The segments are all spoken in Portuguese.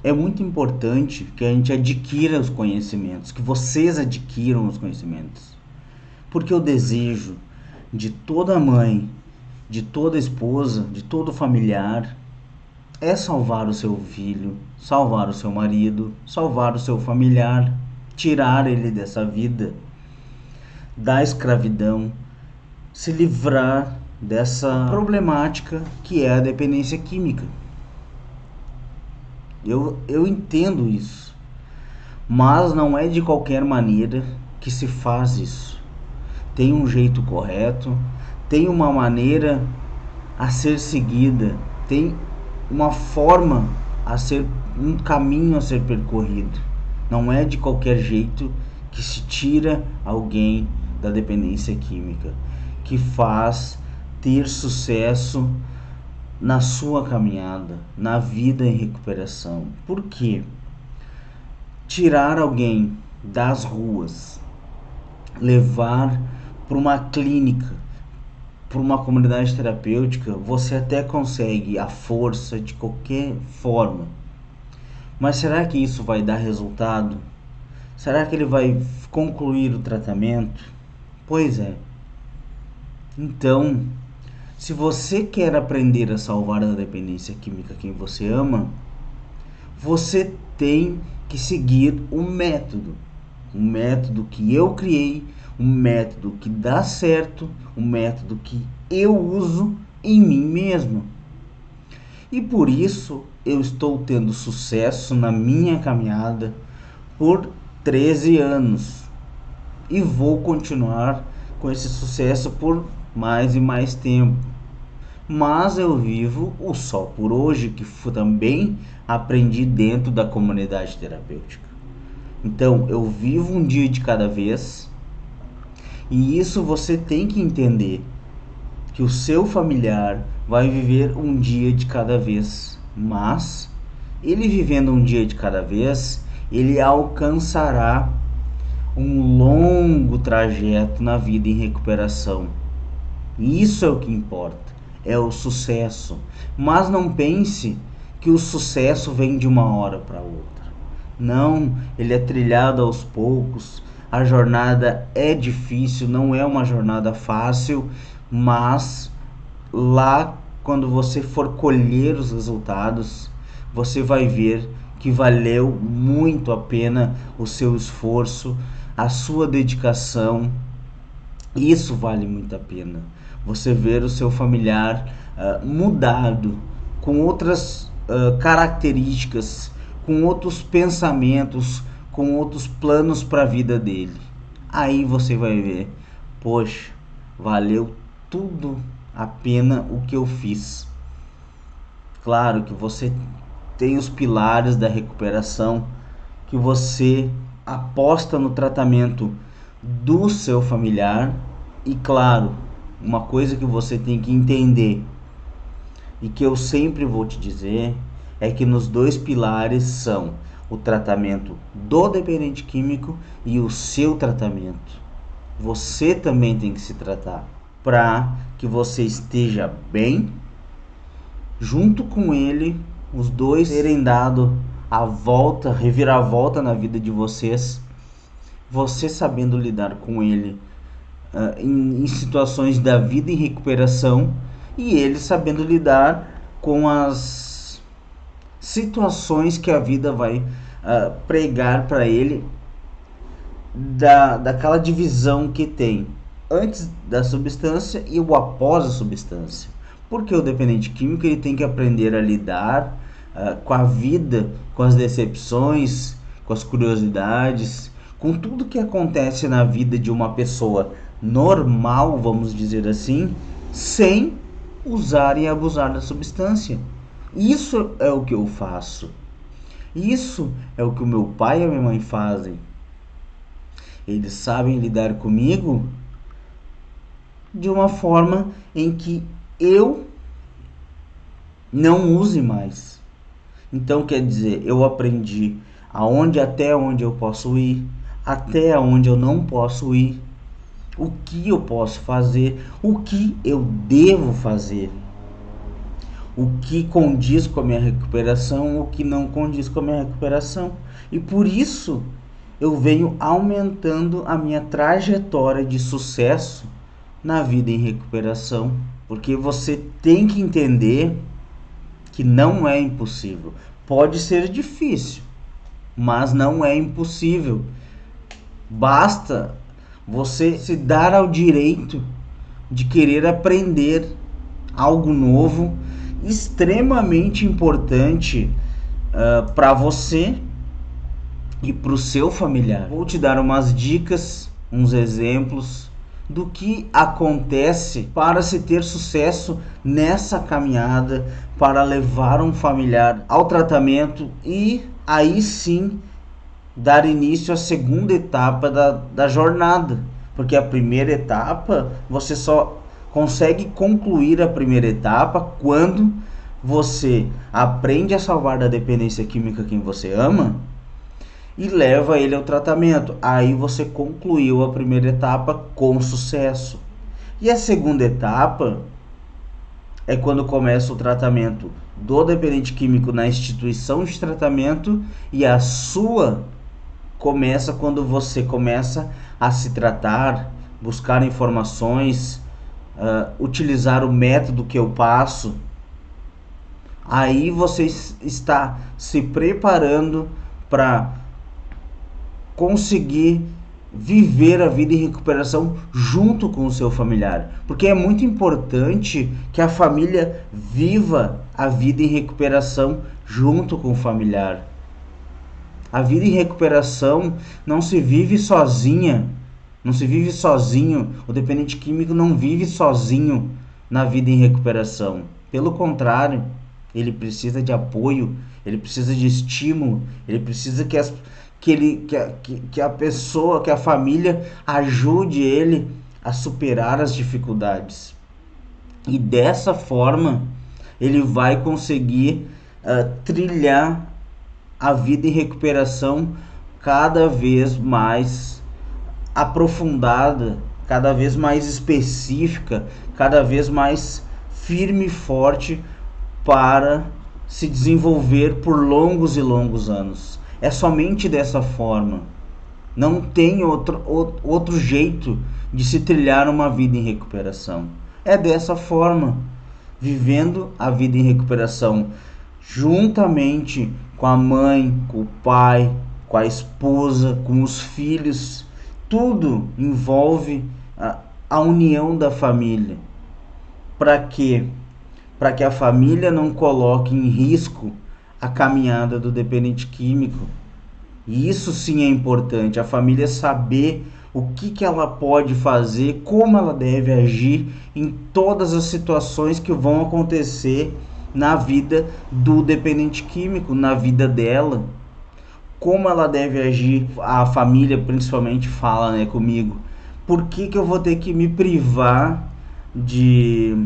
É muito importante que a gente adquira os conhecimentos, que vocês adquiram os conhecimentos. Porque o desejo de toda mãe, de toda esposa, de todo familiar é salvar o seu filho, salvar o seu marido, salvar o seu familiar, tirar ele dessa vida da escravidão, se livrar dessa problemática que é a dependência química. Eu entendo isso, mas não é de qualquer maneira que se faz isso. Tem um jeito correto, tem uma maneira a ser seguida, tem uma forma a ser, um caminho a ser percorrido. Não é de qualquer jeito que se tira alguém da dependência química, que faz ter sucesso na sua caminhada, na vida em recuperação. Por quê? Tirar alguém das ruas, levar para uma clínica, para uma comunidade terapêutica, você até consegue a força de qualquer forma. Mas será que isso vai dar resultado? Será que ele vai concluir o tratamento? Pois é. Então, se você quer aprender a salvar da dependência química quem você ama, você tem que seguir um método que eu criei, um método que dá certo, um método que eu uso em mim mesmo. E por isso eu estou tendo sucesso na minha caminhada por 13 anos e vou continuar com esse sucesso por mais e mais tempo. Mas eu vivo o só por hoje, que também aprendi dentro da comunidade terapêutica. Então eu vivo um dia de cada vez, e isso você tem que entender, que o seu familiar vai viver um dia de cada vez, mas ele vivendo um dia de cada vez, ele alcançará um longo trajeto na vida em recuperação. E isso é o que importa, é o sucesso. Mas não pense que o sucesso vem de uma hora para outra. Não, ele é trilhado aos poucos. A jornada é difícil, não é uma jornada fácil, mas lá, quando você for colher os resultados, você vai ver que valeu muito a pena o seu esforço, a sua dedicação. Isso vale muito a pena. Você ver o seu familiar mudado, com outras características, com outros pensamentos, com outros planos para a vida dele. Aí você vai ver, poxa, valeu tudo a pena o que eu fiz. Claro que você tem os pilares da recuperação, que você aposta no tratamento do seu familiar. E claro, uma coisa que você tem que entender, e que eu sempre vou te dizer, é que nos dois pilares são o tratamento do dependente químico e o seu tratamento. Você também tem que se tratar para que você esteja bem, junto com ele, os dois terem dado a volta, reviravolta na vida de vocês, você sabendo lidar com ele em situações da vida em recuperação, e ele sabendo lidar com as situações que a vida vai pregar para ele, daquela divisão que tem antes da substância e o após a substância. Porque o dependente químico ele tem que aprender a lidar com a vida, com as decepções, com as curiosidades, com tudo que acontece na vida de uma pessoa normal, vamos dizer assim, sem usar e abusar da substância. Isso é o que eu faço. Isso é o que o meu pai e a minha mãe fazem. Eles sabem lidar comigo de uma forma em que eu não use mais. Então, quer dizer, eu aprendi até onde eu posso ir, até onde eu não posso ir, o que eu posso fazer, o que eu devo fazer. o que condiz com a minha recuperação, o que não condiz com a minha recuperação. E por isso eu venho aumentando a minha trajetória de sucesso na vida em recuperação, porque você tem que entender que não é impossível. Pode ser difícil, mas não é impossível. Basta você se dar ao direito de querer aprender algo novo, extremamente importante para você e para o seu familiar. Vou te dar umas dicas, uns exemplos do que acontece para se ter sucesso nessa caminhada, para levar um familiar ao tratamento e aí sim dar início à segunda etapa da jornada. Porque a primeira etapa, você só consegue concluir a primeira etapa quando você aprende a salvar da dependência química quem você ama e leva ele ao tratamento. Aí você concluiu a primeira etapa com sucesso. E a segunda etapa é quando começa o tratamento do dependente químico na instituição de tratamento, e a sua começa quando você começa a se tratar, buscar informações, utilizar o método que eu passo. Aí você está se preparando para conseguir viver a vida em recuperação junto com o seu familiar, porque é muito importante que a família viva a vida em recuperação junto com o familiar. A vida em recuperação não se vive sozinha, não se vive sozinho. O dependente químico não vive sozinho na vida em recuperação. Pelo contrário, ele precisa de apoio, ele precisa de estímulo, ele precisa que a pessoa, que a família ajude ele a superar as dificuldades. E dessa forma, ele vai conseguir trilhar a vida em recuperação cada vez mais aprofundada, cada vez mais específica, cada vez mais firme e forte para se desenvolver por longos e longos anos. É somente dessa forma. Não tem outro jeito de se trilhar uma vida em recuperação. É dessa forma, vivendo a vida em recuperação juntamente com a mãe, com o pai, com a esposa, com os filhos. Tudo envolve a união da família. Para quê? Para que a família não coloque em risco a caminhada do dependente químico. E isso sim é importante, a família saber o que ela pode fazer, como ela deve agir em todas as situações que vão acontecer na vida do dependente químico, na vida dela. Como ela deve agir, a família principalmente fala, comigo. Por que eu vou ter que me privar de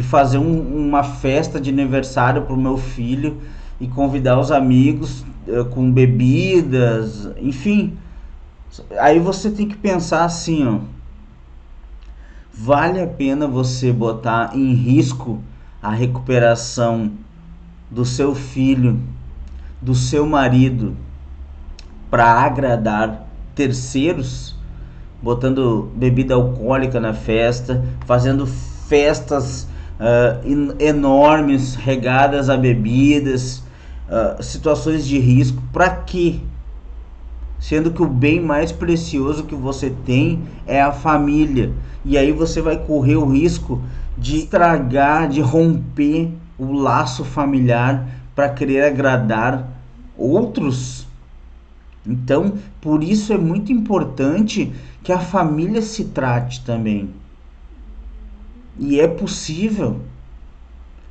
fazer uma festa de aniversário para o meu filho e convidar os amigos com bebidas, enfim. Aí você tem que pensar assim, vale a pena você botar em risco a recuperação do seu filho, do seu marido, para agradar terceiros, botando bebida alcoólica na festa, fazendo festas enormes, regadas a bebidas, situações de risco? Para quê? Sendo que o bem mais precioso que você tem é a família. E aí você vai correr o risco de estragar, de romper o laço familiar para querer agradar outros. Então, por isso é muito importante que a família se trate também. E é possível.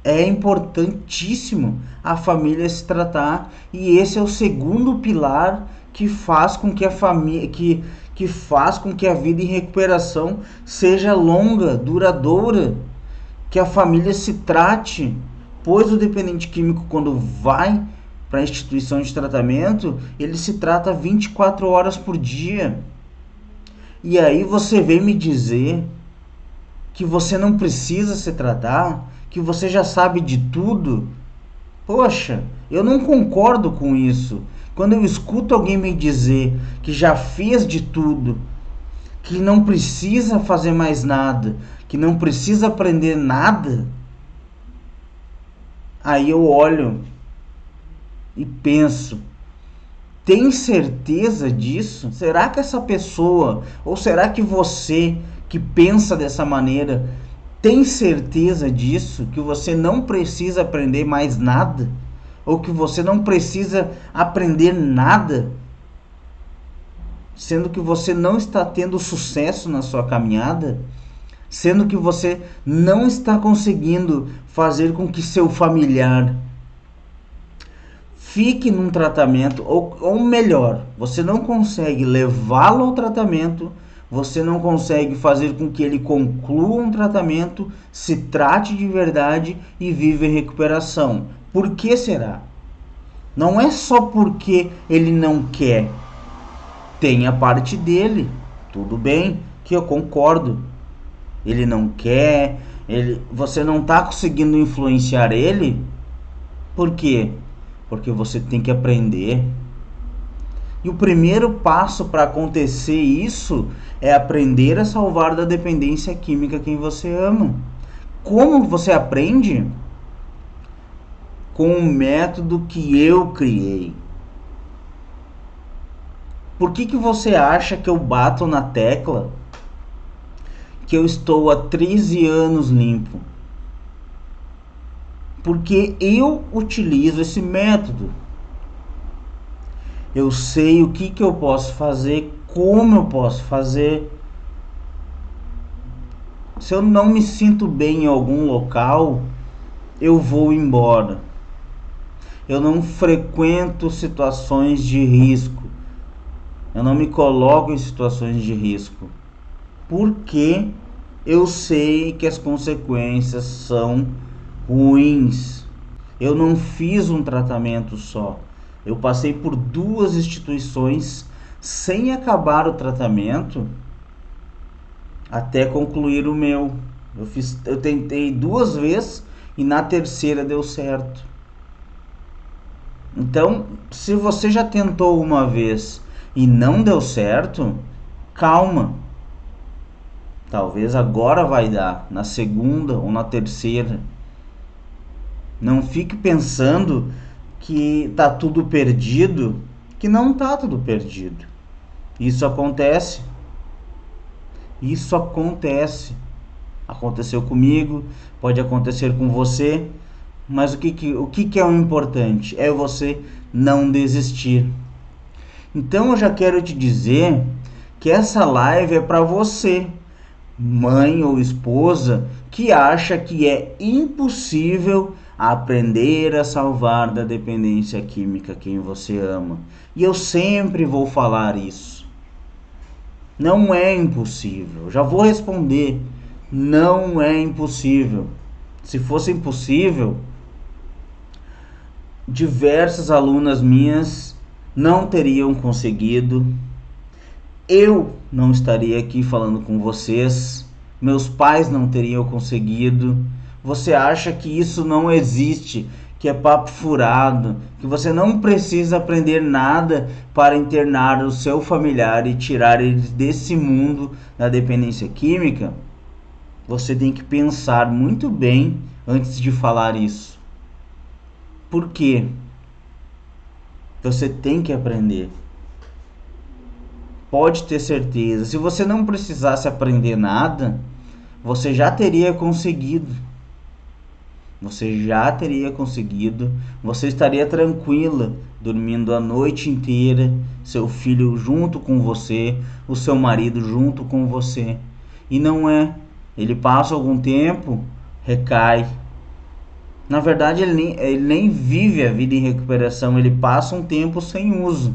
É importantíssimo a família se tratar, e esse é o segundo pilar que faz com que a família, que faz com que a vida em recuperação seja longa, duradoura, que a família se trate, pois o dependente químico, quando vai para a instituição de tratamento, ele se trata 24 horas por dia. E aí você vem me dizer que você não precisa se tratar, que você já sabe de tudo. Poxa, eu não concordo com isso. Quando eu escuto alguém me dizer que já fez de tudo, que não precisa fazer mais nada, que não precisa aprender nada, aí eu olho e penso, tem certeza disso? Será que essa pessoa, ou será que você que pensa dessa maneira, tem certeza disso? Que você não precisa aprender mais nada? Ou que você não precisa aprender nada? Sendo que você não está tendo sucesso na sua caminhada? Sendo que você não está conseguindo fazer com que seu familiar fique num tratamento, ou melhor, você não consegue levá-lo ao tratamento, você não consegue fazer com que ele conclua um tratamento, se trate de verdade e viva em recuperação. Por que será? Não é só porque ele não quer. Tem a parte dele, tudo bem, que eu concordo. Ele não quer, você não está conseguindo influenciar ele. Por quê? Porque você tem que aprender. E o primeiro passo para acontecer isso é aprender a salvar da dependência química quem você ama. Como você aprende? Com um método que eu criei. Por que você acha que eu bato na tecla que eu estou há 13 anos limpo? Porque eu utilizo esse método. Eu sei o que eu posso fazer, como eu posso fazer. Se eu não me sinto bem em algum local, eu vou embora. Eu não frequento situações de risco. Eu não me coloco em situações de risco. Porque eu sei que as consequências são ruins. Eu não fiz um tratamento só. Eu passei por 2 instituições sem acabar o tratamento até concluir o meu. Eu tentei 2 vezes e na terceira deu certo. Então, se você já tentou uma vez e não deu certo, calma. Talvez agora vai dar, na segunda ou na terceira. Não fique pensando que tá tudo perdido, que não tá tudo perdido. Isso acontece. Isso acontece. Aconteceu comigo, pode acontecer com você, mas o que é o importante? É você não desistir. Então eu já quero te dizer que essa live é para você, mãe ou esposa, que acha que é impossível aprender a salvar da dependência química quem você ama. E eu sempre vou falar isso. Não é impossível. Já vou responder. Não é impossível. Se fosse impossível, diversas alunas minhas não teriam conseguido. Eu não estaria aqui falando com vocês. Meus pais não teriam conseguido. Você acha que isso não existe, que é papo furado, que você não precisa aprender nada para internar o seu familiar e tirar ele desse mundo da dependência química? Você tem que pensar muito bem antes de falar isso. Por quê? Você tem que aprender. Pode ter certeza, se você não precisasse aprender nada, você já teria conseguido. Você já teria conseguido, você estaria tranquila, dormindo a noite inteira, seu filho junto com você, o seu marido junto com você. E não é, ele passa algum tempo, recai. Na verdade, ele nem vive a vida em recuperação, ele passa um tempo sem uso.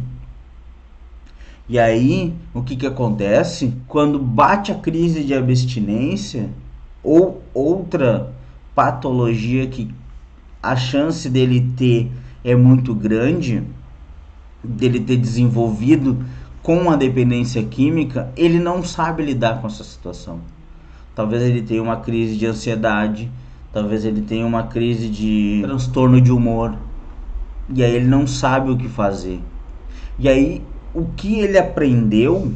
E aí, o que acontece? Quando bate a crise de abstinência ou outra patologia que a chance dele ter é muito grande, dele ter desenvolvido com a dependência química, ele não sabe lidar com essa situação. Talvez ele tenha uma crise de ansiedade, talvez ele tenha uma crise de transtorno de humor, e aí ele não sabe o que fazer. E aí o que ele aprendeu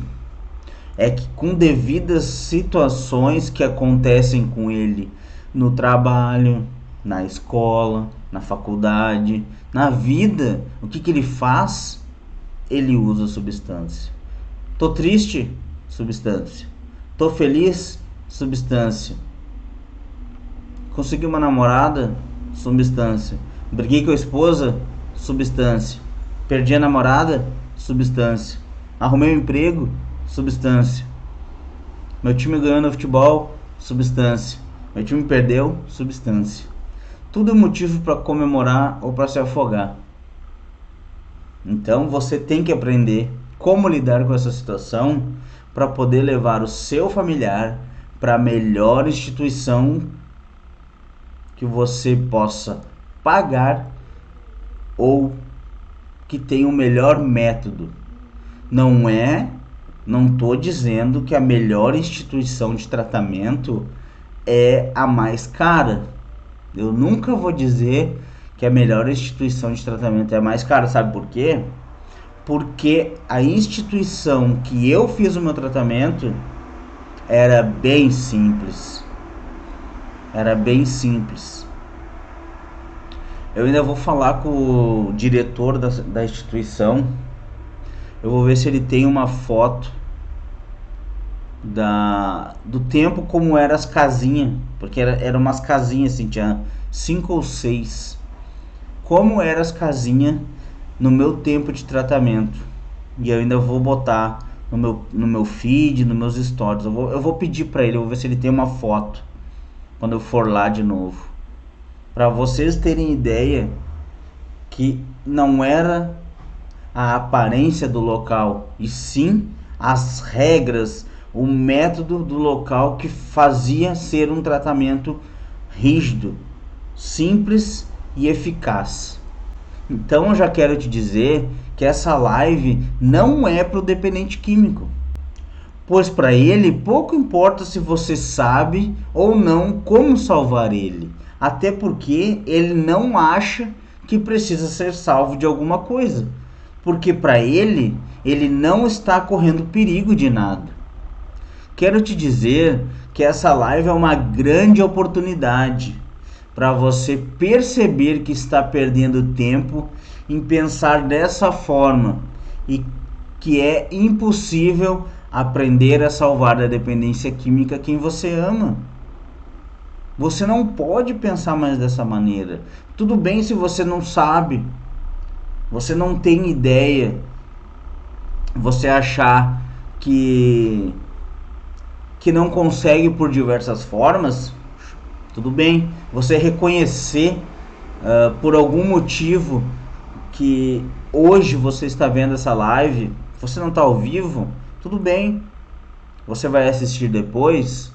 é que com devidas situações que acontecem com ele no trabalho, na escola, na faculdade, na vida, o que ele faz? Ele usa substância. Tô triste? Substância. Tô feliz? Substância. Consegui uma namorada? Substância. Briguei com a esposa? Substância. Perdi a namorada? Substância. Arrumei um emprego? Substância. Meu time ganhou no futebol? Substância. Meu time perdeu? Substância. Tudo é motivo para comemorar ou para se afogar. Então você tem que aprender como lidar com essa situação para poder levar o seu familiar para a melhor instituição que você possa pagar ou que tenha o melhor método. Não estou dizendo que a melhor instituição de tratamento é a mais cara. Eu nunca vou dizer que a melhor instituição de tratamento é a mais cara. Sabe por quê? Porque a instituição que eu fiz o meu tratamento era bem simples. Era bem simples. Eu ainda vou falar com o diretor da instituição. Eu vou ver se ele tem uma foto do tempo como eram as casinhas. Porque eram umas casinhas assim, tinha 5 ou 6. Como eram as casinhas no meu tempo de tratamento. E eu ainda vou botar no meu feed, nos meus stories. Eu vou pedir pra ele, eu vou ver se ele tem uma foto quando eu for lá de novo. Pra vocês terem ideia que não era a aparência do local, e sim as regras, o método do local que fazia ser um tratamento rígido, simples e eficaz. Então eu já quero te dizer que essa live não é para o dependente químico, pois para ele pouco importa se você sabe ou não como salvar ele, até porque ele não acha que precisa ser salvo de alguma coisa, porque para ele não está correndo perigo de nada. Quero te dizer que essa live é uma grande oportunidade para você perceber que está perdendo tempo em pensar dessa forma e que é impossível aprender a salvar da dependência química quem você ama. Você não pode pensar mais dessa maneira. Tudo bem se você não sabe, você não tem ideia, você achar que não consegue por diversas formas, tudo bem. Você reconhecer por algum motivo que hoje você está vendo essa live, você não está ao vivo, tudo bem. Você vai assistir depois,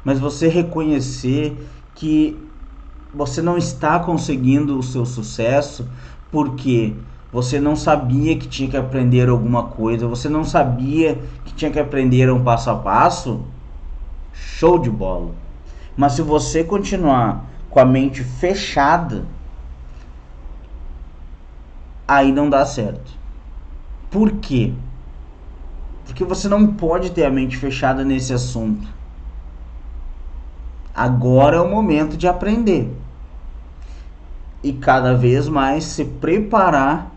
mas você reconhecer que você não está conseguindo o seu sucesso porque você não sabia que tinha que aprender alguma coisa, você não sabia que tinha que aprender um passo a passo, show de bola. Mas se você continuar com a mente fechada, aí não dá certo. Por quê? Porque você não pode ter a mente fechada nesse assunto. Agora é o momento de aprender. E cada vez mais se preparar,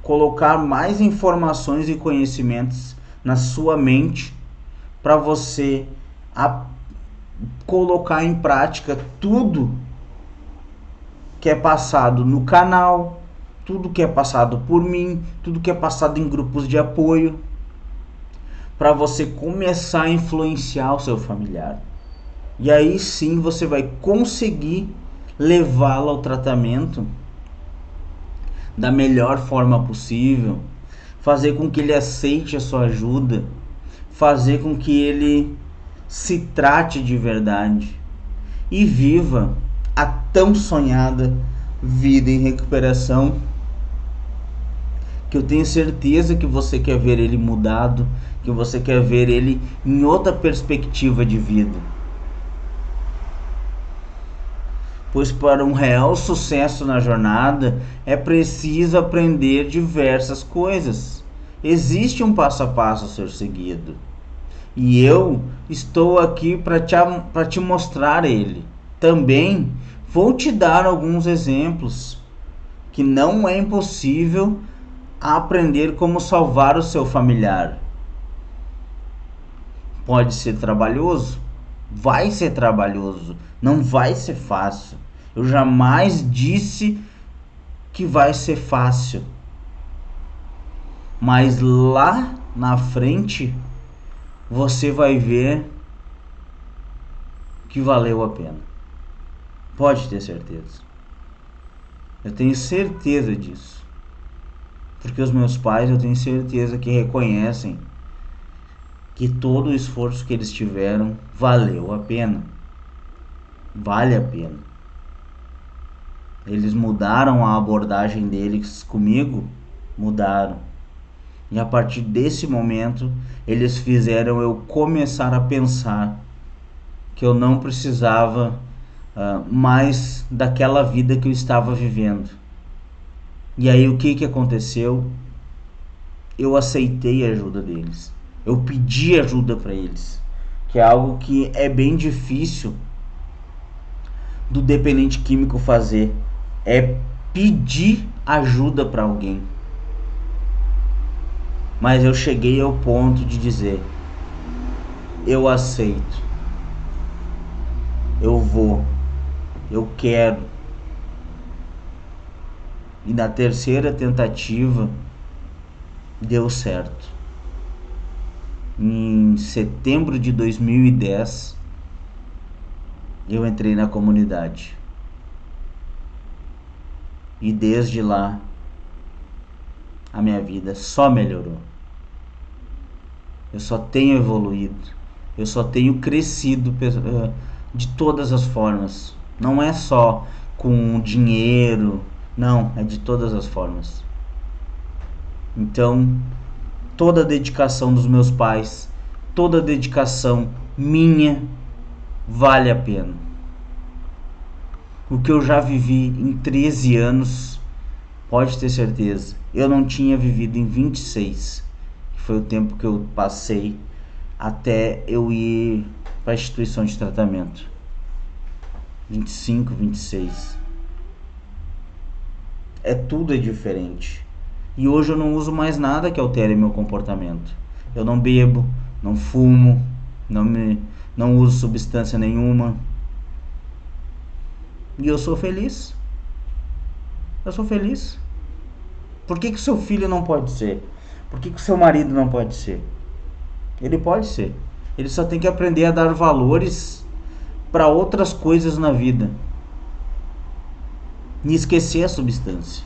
colocar mais informações e conhecimentos na sua mente para você colocar em prática tudo que é passado no canal, tudo que é passado por mim, tudo que é passado em grupos de apoio, para você começar a influenciar o seu familiar. E aí sim você vai conseguir levá-lo ao tratamento da melhor forma possível, fazer com que ele aceite a sua ajuda, fazer com que ele se trate de verdade e viva a tão sonhada vida em recuperação, que eu tenho certeza que você quer ver ele mudado, que você quer ver ele em outra perspectiva de vida. pois para um real sucesso na jornada é preciso aprender diversas coisas. Existe um passo a passo a ser seguido. E eu estou aqui para te mostrar ele. Também vou te dar alguns exemplos que não é impossível aprender como salvar o seu familiar. Pode ser trabalhoso, vai ser trabalhoso, não vai ser fácil. Eu jamais disse que vai ser fácil. Mas lá na frente você vai ver que valeu a pena. Pode ter certeza. Eu tenho certeza disso. Porque os meus pais, eu tenho certeza que reconhecem que todo o esforço que eles tiveram valeu a pena. Vale a pena. Eles mudaram a abordagem deles comigo, mudaram. E a partir desse momento, eles fizeram eu começar a pensar que eu não precisava mais daquela vida que eu estava vivendo. E aí o que aconteceu? Eu aceitei a ajuda deles. Eu pedi ajuda para eles, que é algo que é bem difícil do dependente químico fazer, é pedir ajuda para alguém. Mas eu cheguei ao ponto de dizer: eu aceito, eu vou, eu quero. E na terceira tentativa deu certo. Em setembro de 2010 eu entrei na comunidade. E desde lá a minha vida só melhorou. Eu só tenho evoluído. Eu só tenho crescido de todas as formas. Não é só com dinheiro, não, é de todas as formas. Então, toda a dedicação dos meus pais, toda a dedicação minha, vale a pena. O que eu já vivi em 13 anos, pode ter certeza, eu não tinha vivido em 26, que foi o tempo que eu passei até eu ir para a instituição de tratamento. 25, 26. Tudo é diferente. E hoje eu não uso mais nada que altere meu comportamento. Eu não bebo, não fumo, não uso substância nenhuma. E eu sou feliz. Eu sou feliz. Por que o seu filho não pode ser? Por que o seu marido não pode ser? Ele pode ser. Ele só tem que aprender a dar valores para outras coisas na vida. E esquecer a substância.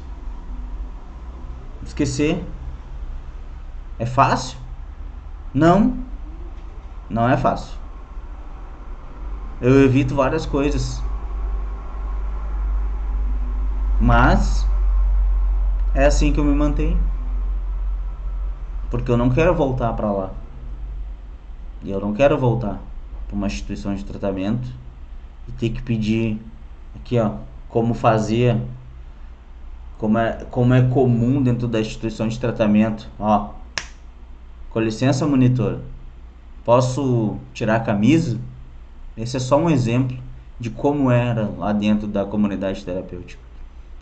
Esquecer. É fácil? Não. Não é fácil. Eu evito várias coisas. Mas é assim que eu me mantenho. Porque eu não quero voltar para lá. E eu não quero voltar para uma instituição de tratamento e ter que pedir aqui, ó, como fazia, como é comum dentro da instituição de tratamento, ó. Com licença, monitor. Posso tirar a camisa? Esse é só um exemplo de como era lá dentro da comunidade terapêutica.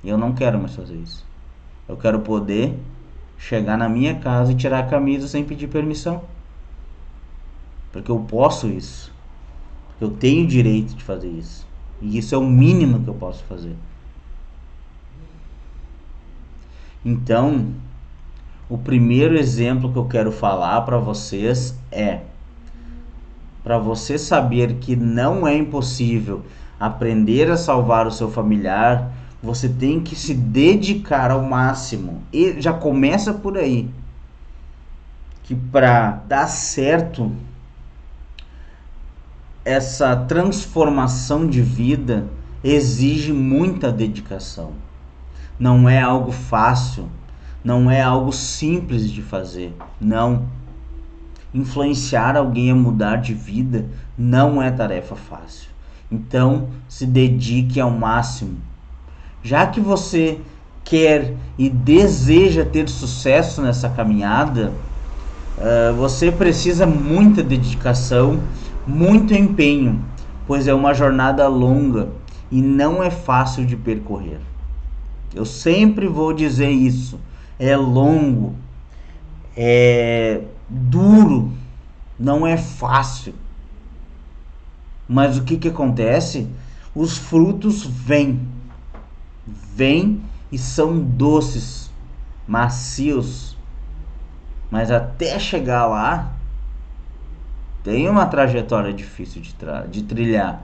E eu não quero mais fazer isso. Eu quero poder chegar na minha casa e tirar a camisa sem pedir permissão. Porque eu posso isso. Eu tenho direito de fazer isso. E isso é o mínimo que eu posso fazer. Então, o primeiro exemplo que eu quero falar para vocês é: para você saber que não é impossível aprender a salvar o seu familiar, você tem que se dedicar ao máximo. E já começa por aí. Que para dar certo essa transformação de vida exige muita dedicação. Não é algo fácil, não é algo simples de fazer, não. Influenciar alguém a mudar de vida não é tarefa fácil. Então, se dedique ao máximo. Já que você quer e deseja ter sucesso nessa caminhada, você precisa muita dedicação, muito empenho, pois é uma jornada longa e não é fácil de percorrer. Eu sempre vou dizer isso. É longo, é duro, não é fácil. Mas o que acontece? Os frutos vêm e são doces, macios. Mas até chegar lá, tem uma trajetória difícil de trilhar.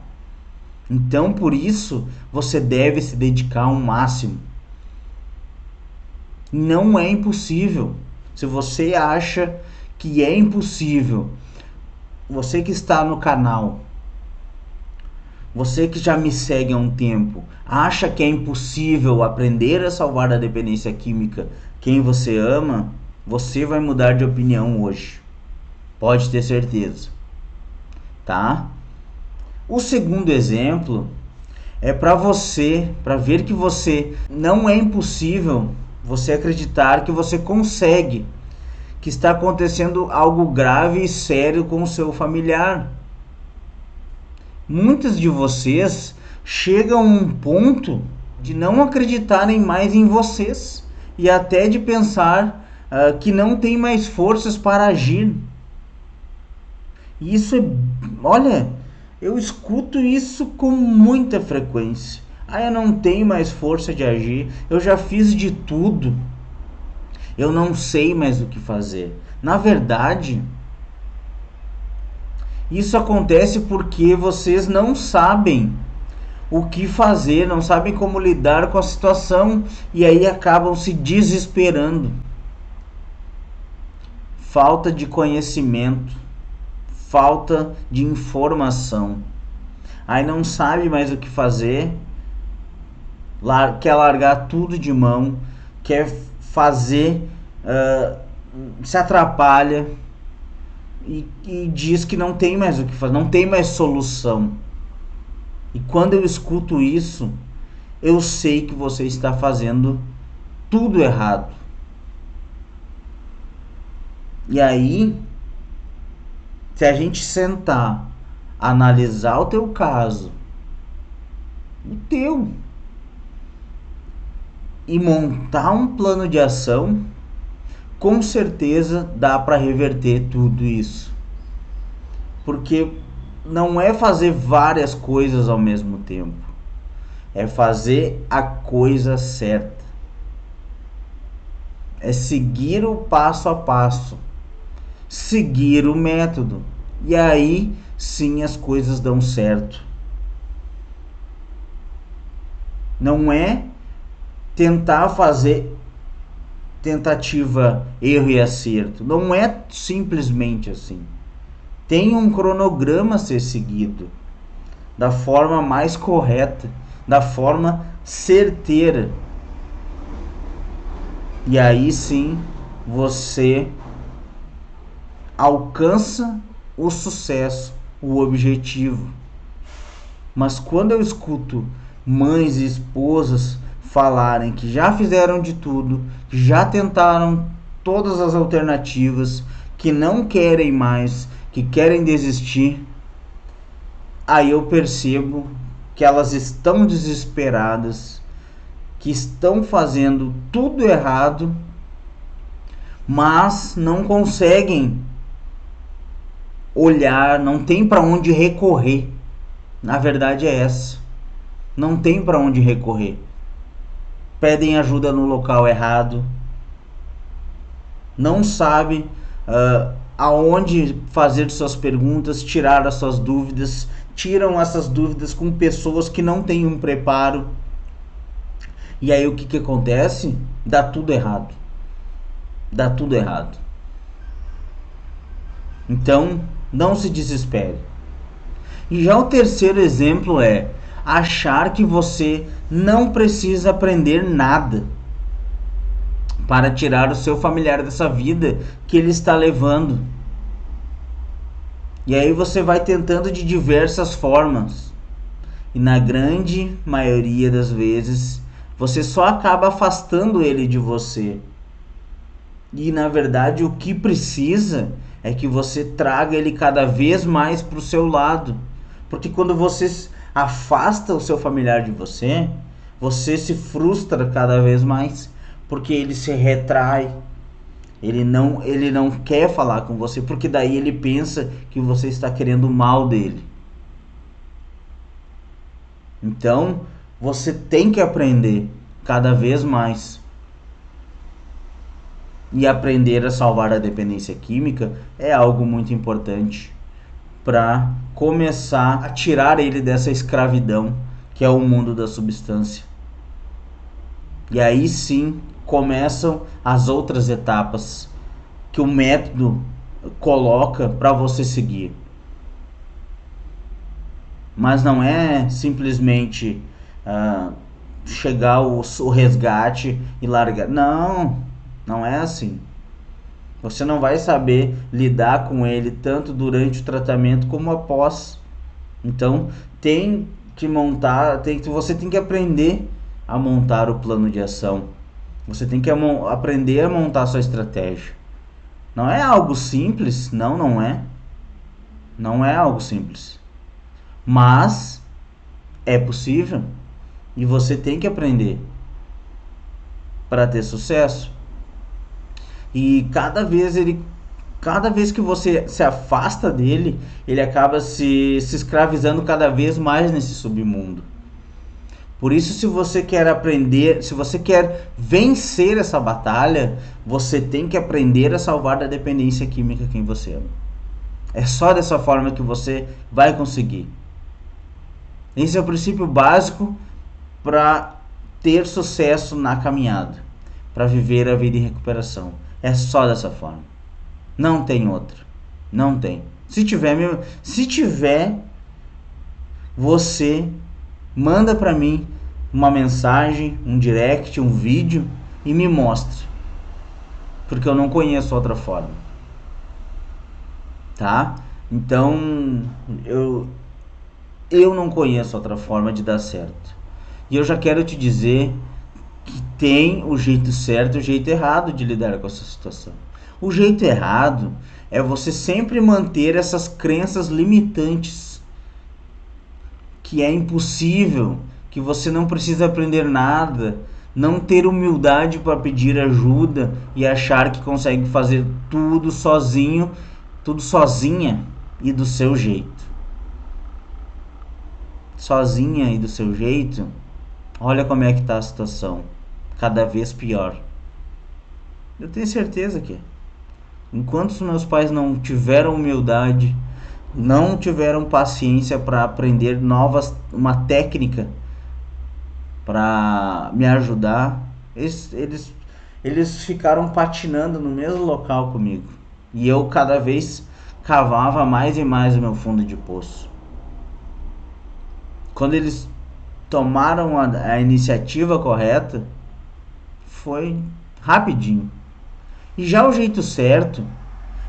Então, por isso, você deve se dedicar ao máximo. Não é impossível. Se você acha que é impossível, você que está no canal, você que já me segue há um tempo, acha que é impossível aprender a salvar da dependência química quem você ama, você vai mudar de opinião hoje. Pode ter certeza. Tá? O segundo exemplo é para ver que você não é impossível você acreditar que você consegue, que está acontecendo algo grave e sério com o seu familiar. Muitos de vocês chegam a um ponto de não acreditarem mais em vocês e até de pensar que não tem mais forças para agir. Isso olha, eu escuto isso com muita frequência. Eu não tenho mais força de agir, eu já fiz de tudo, eu não sei mais o que fazer. Na verdade, isso acontece porque vocês não sabem o que fazer, não sabem como lidar com a situação e aí acabam se desesperando. Falta de conhecimento, falta de informação. Aí não sabe mais o que fazer, quer largar tudo de mão, quer fazer, se atrapalha e diz que não tem mais o que fazer, não tem mais solução. E quando eu escuto isso, eu sei que você está fazendo tudo errado. E aí, se a gente sentar, analisar o teu caso, e montar um plano de ação, com certeza dá para reverter tudo isso. Porque não é fazer várias coisas ao mesmo tempo, é fazer a coisa certa, é seguir o passo a passo, seguir o método, e aí sim as coisas dão certo. Não é tentar fazer tentativa, erro e acerto. Não é simplesmente assim. Tem um cronograma a ser seguido da forma mais correta, da forma certeira. E aí sim você alcança o sucesso, o objetivo. Mas quando eu escuto mães e esposas falarem que já fizeram de tudo, que já tentaram todas as alternativas, que não querem mais, que querem desistir, aí eu percebo que elas estão desesperadas, que estão fazendo tudo errado, mas não conseguem olhar, não tem para onde recorrer. Na verdade é essa. Não tem para onde recorrer. Pedem ajuda no local errado, não sabe aonde fazer suas perguntas, tirar as suas dúvidas, tiram essas dúvidas com pessoas que não têm um preparo, e aí o que acontece? Dá tudo errado. Então não se desespere. E já o terceiro exemplo é achar que você não precisa aprender nada para tirar o seu familiar dessa vida que ele está levando. E aí você vai tentando de diversas formas. E na grande maioria das vezes, você só acaba afastando ele de você. E na verdade o que precisa é que você traga ele cada vez mais para o seu lado. Porque quando você afasta o seu familiar de você, você se frustra cada vez mais. Porque ele se retrai. Ele não quer falar com você, porque daí ele pensa que você está querendo o mal dele. Então, você tem que aprender cada vez mais. E aprender a salvar a dependência química é algo muito importante para começar a tirar ele dessa escravidão que é o mundo da substância. E aí sim começam as outras etapas que o método coloca para você seguir. Mas não é simplesmente chegar o resgate e largar. Não é assim. Você não vai saber lidar com ele tanto durante o tratamento como após. Então você tem que aprender a montar o plano de ação. Você tem que aprender a montar a sua estratégia. Não é algo simples, não é. Não é algo simples. Mas é possível e você tem que aprender para ter sucesso. E cada vez que você se afasta dele, ele acaba se escravizando cada vez mais nesse submundo. Por isso, se você quer aprender, se você quer vencer essa batalha, você tem que aprender a salvar da dependência química quem você ama. É só dessa forma que você vai conseguir. Esse é o princípio básico para ter sucesso na caminhada, para viver a vida em recuperação. É só dessa forma. Não tem outra. Não tem. Se tiver, você manda para mim uma mensagem, um direct, um vídeo e me mostre. Porque eu não conheço outra forma. Tá? Então, eu não conheço outra forma de dar certo. E eu já quero te dizer que tem o jeito certo e o jeito errado de lidar com essa situação. O jeito errado é você sempre manter essas crenças limitantes, que é impossível, que você não precisa aprender nada, não ter humildade para pedir ajuda e achar que consegue fazer tudo sozinho, tudo sozinha e do seu jeito. Sozinha e do seu jeito, olha como é que está a situação, cada vez pior. Eu tenho certeza que enquanto os meus pais não tiveram humildade, não tiveram paciência para aprender uma técnica para me ajudar, eles ficaram patinando no mesmo local comigo. E eu cada vez cavava mais e mais o meu fundo de poço. Quando eles tomaram a iniciativa correta, foi rapidinho. E já o jeito certo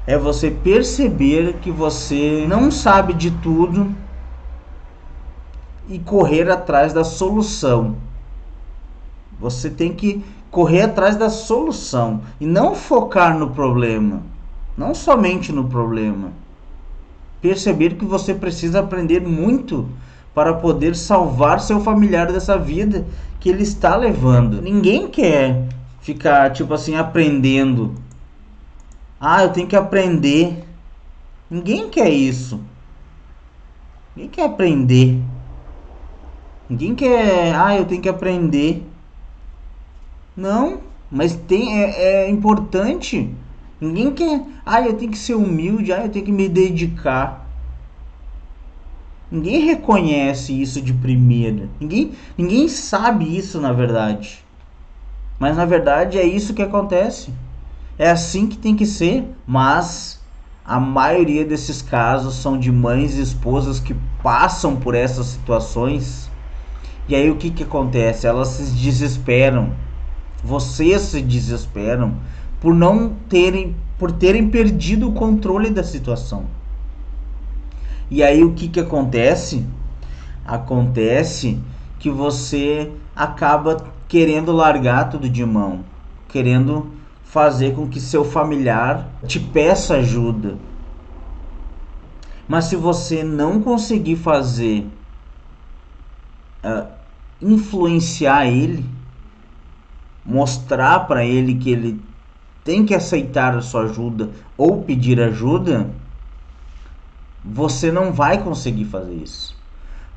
é você perceber que você não sabe de tudo e correr atrás da solução. Você tem que correr atrás da solução e não focar no problema, não somente no problema. Perceber que você precisa aprender muito para poder salvar seu familiar dessa vida que ele está levando. Ninguém quer ficar, tipo assim, aprendendo. Eu tenho que aprender. Ninguém quer isso. Ninguém quer aprender. Ninguém quer, eu tenho que aprender. Não, mas é importante. Ninguém quer, eu tenho que ser humilde, eu tenho que me dedicar. Ninguém reconhece isso de primeira. Ninguém sabe isso, na verdade. Mas na verdade é isso que acontece. É assim que tem que ser. Mas a maioria desses casos são de mães e esposas que passam por essas situações. E aí o que acontece? Elas se desesperam. Vocês se desesperam por terem perdido o controle da situação. E aí o que acontece? Acontece que você acaba querendo largar tudo de mão, querendo fazer com que seu familiar te peça ajuda. Mas se você não conseguir fazer, influenciar ele, mostrar para ele que ele tem que aceitar a sua ajuda ou pedir ajuda, você não vai conseguir fazer isso.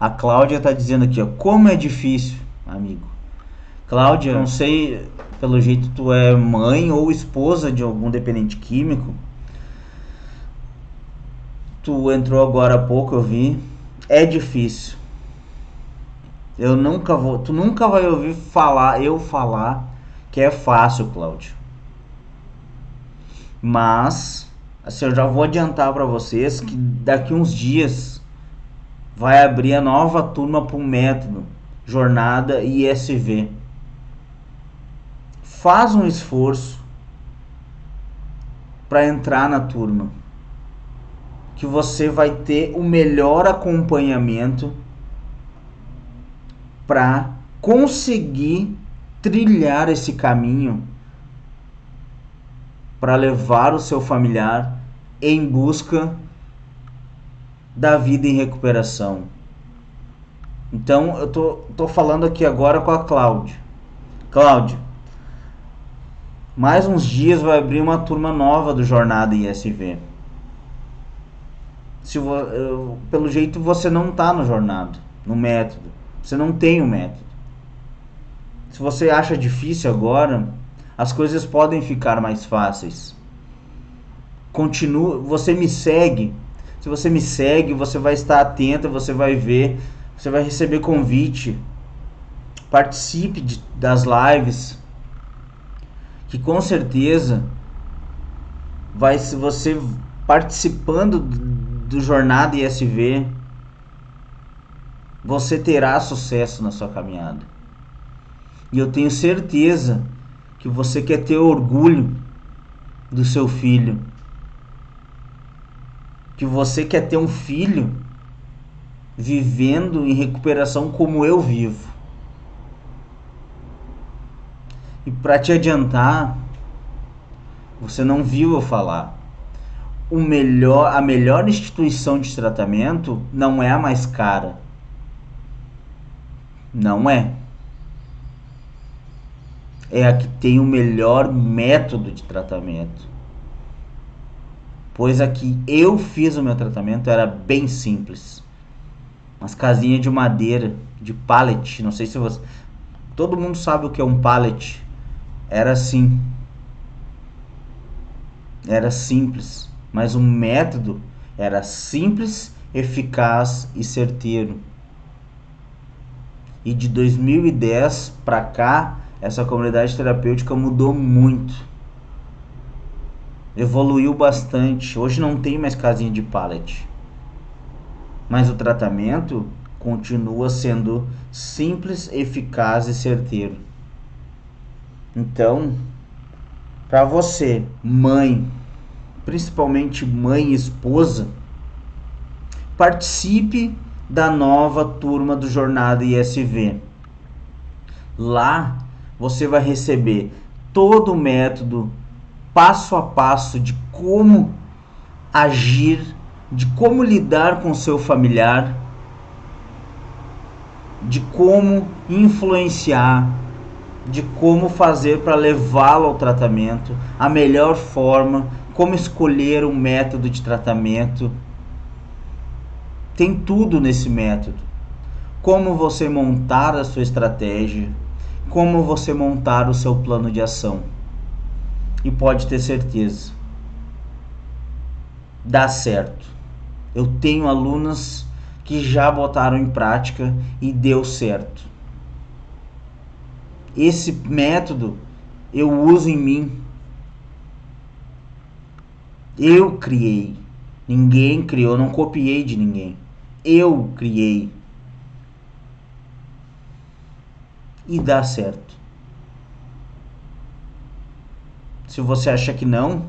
A Cláudia tá dizendo aqui, ó, como é difícil, amigo. Cláudia, não sei, pelo jeito tu é mãe ou esposa de algum dependente químico. Tu entrou agora há pouco, eu vi. É difícil. Tu nunca vai ouvir eu falar que é fácil, Cláudio. Mas, assim, eu já vou adiantar para vocês que daqui uns dias vai abrir a nova turma para o método Jornada ISV. Faz um esforço para entrar na turma, que você vai ter o melhor acompanhamento para conseguir trilhar esse caminho para levar o seu familiar em busca da vida em recuperação. Então eu tô falando aqui agora com a Cláudia. Cláudia, mais uns dias vai abrir uma turma nova do Jornada ISV. Pelo jeito você não está no Jornada, no método. Você não tem o método. Se você acha difícil agora, as coisas podem ficar mais fáceis. Continua, você me segue. Se você me segue, você vai estar atento, você vai ver, você vai receber convite. Participe das lives, que com certeza você participando do Jornada ISV, você terá sucesso na sua caminhada. E eu tenho certeza que você quer ter orgulho do seu filho, que você quer ter um filho vivendo em recuperação como eu vivo. E para te adiantar, você não viu eu falar. A melhor instituição de tratamento não é a mais cara. Não é. É a que tem o melhor método de tratamento. Pois a que eu fiz o meu tratamento era bem simples. Umas casinhas de madeira, de pallet. Não sei se você... Todo mundo sabe o que é um pallet. Era assim. Era simples. Mas o método era simples, eficaz e certeiro. E de 2010 para cá, essa comunidade terapêutica mudou muito. Evoluiu bastante. Hoje não tem mais casinha de pallet. Mas o tratamento continua sendo simples, eficaz e certeiro. Então, para você, mãe, principalmente mãe e esposa, participe da nova turma do Jornada ISV. Lá você vai receber todo o método, passo a passo de como agir, de como lidar com seu familiar, de como influenciar, de como fazer para levá-lo ao tratamento, a melhor forma, como escolher um método de tratamento. Tem tudo nesse método. Como você montar a sua estratégia, como você montar o seu plano de ação. E pode ter certeza, dá certo. Eu tenho alunas que já botaram em prática e deu certo. Esse método eu uso em mim. Eu criei. Ninguém criou, não copiei de ninguém. Eu criei. E dá certo. Se você acha que não,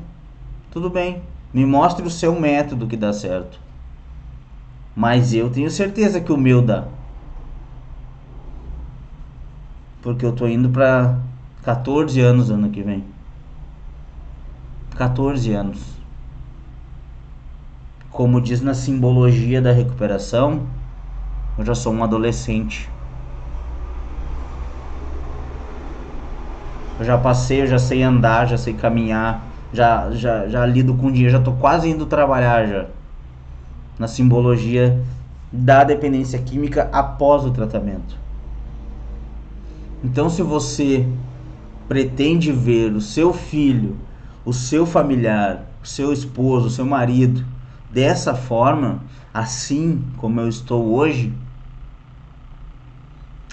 tudo bem. Me mostre o seu método que dá certo. Mas eu tenho certeza que o meu dá. porque eu tô indo para 14 anos ano que vem. 14 anos. Como diz na simbologia da recuperação, eu já sou um adolescente. Eu já passei, eu já sei andar, já sei caminhar, já lido com dinheiro, já tô quase indo trabalhar já. Na simbologia da dependência química após o tratamento. Então, se você pretende ver o seu filho, o seu familiar, o seu esposo, o seu marido dessa forma, assim como eu estou hoje,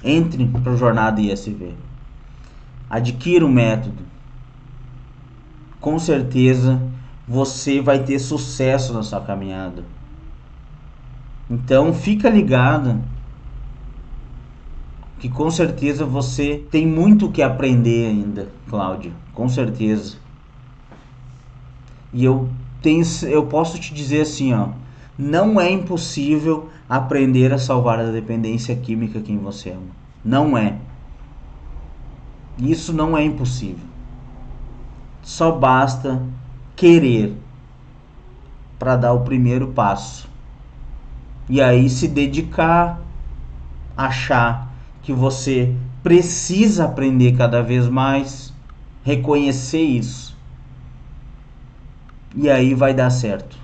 entre para a jornada ISV. Adquira o método. Com certeza você vai ter sucesso na sua caminhada. Então fica ligado que com certeza você tem muito o que aprender ainda, Cláudio, com certeza. E eu posso te dizer assim, ó, não é impossível aprender a salvar a dependência química quem você ama. Não é. Isso não é impossível. Só basta querer para dar o primeiro passo. E aí se dedicar, achar que você precisa aprender cada vez mais, reconhecer isso. E aí vai dar certo.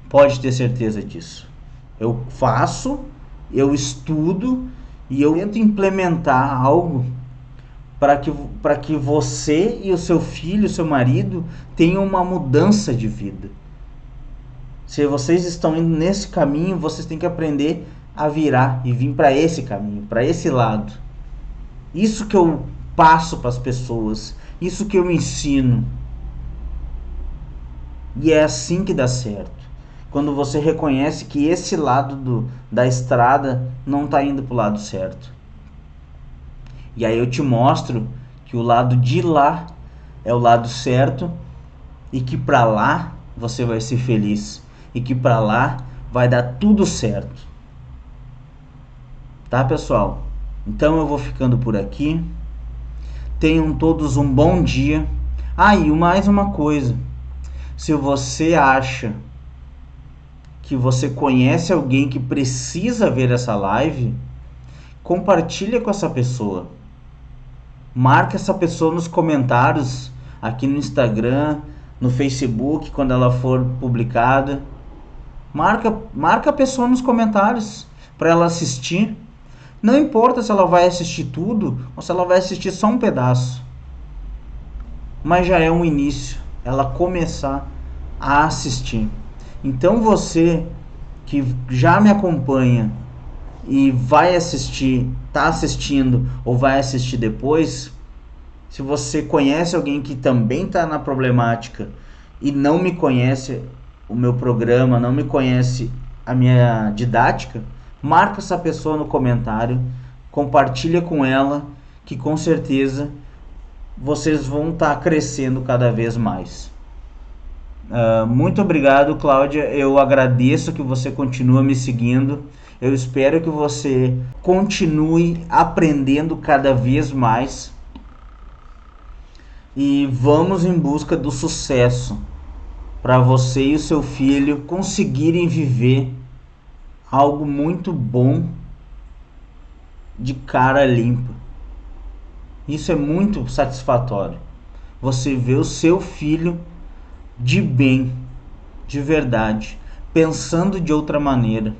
Pode ter certeza disso. Eu faço, eu estudo e eu tento implementar algo para que você e o seu filho, o seu marido, tenham uma mudança de vida. Se vocês estão indo nesse caminho, vocês têm que aprender a virar e vir para esse caminho, para esse lado. Isso que eu passo para as pessoas, isso que eu ensino. E é assim que dá certo. Quando você reconhece que esse lado da estrada não está indo para o lado certo. E aí eu te mostro que o lado de lá é o lado certo e que para lá você vai ser feliz. E que para lá vai dar tudo certo. Tá, pessoal? Então eu vou ficando por aqui. Tenham todos um bom dia. E mais uma coisa. Se você acha que você conhece alguém que precisa ver essa live, compartilha com essa pessoa. Marca essa pessoa nos comentários, aqui no Instagram, no Facebook, quando ela for publicada. Marca a pessoa nos comentários para ela assistir. Não importa se ela vai assistir tudo ou se ela vai assistir só um pedaço. Mas já é um início, ela começar a assistir. Então você que já me acompanha e vai assistir, está assistindo ou vai assistir depois, se você conhece alguém que também está na problemática e não me conhece o meu programa, não me conhece a minha didática, marca essa pessoa no comentário, compartilha com ela, que com certeza vocês vão estar crescendo cada vez mais. Muito obrigado, Cláudia. Eu agradeço que você continua me seguindo. Eu espero que você continue aprendendo cada vez mais. E vamos em busca do sucesso para você e o seu filho conseguirem viver algo muito bom de cara limpa. Isso é muito satisfatório. Você vê o seu filho de bem, de verdade, pensando de outra maneira.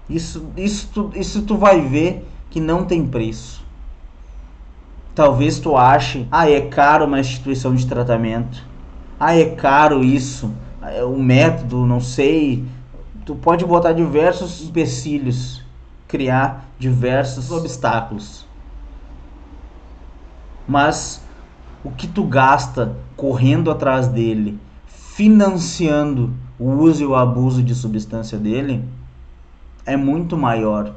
Isso tu vai ver que não tem preço. Talvez tu ache, é caro uma instituição de tratamento. É caro isso, o método, não sei. Tu pode botar diversos empecilhos, criar diversos obstáculos. Mas o que tu gasta correndo atrás dele, financiando o uso e o abuso de substância dele, é muito maior.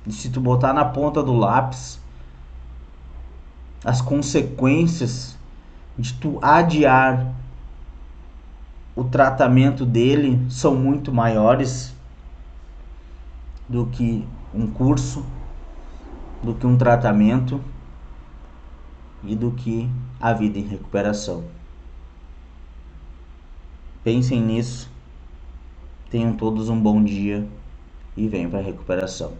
E se tu botar na ponta do lápis, as consequências de tu adiar o tratamento dele são muito maiores do que um curso, do que um tratamento e do que a vida em recuperação. Pensem nisso, tenham todos um bom dia e venham para a recuperação.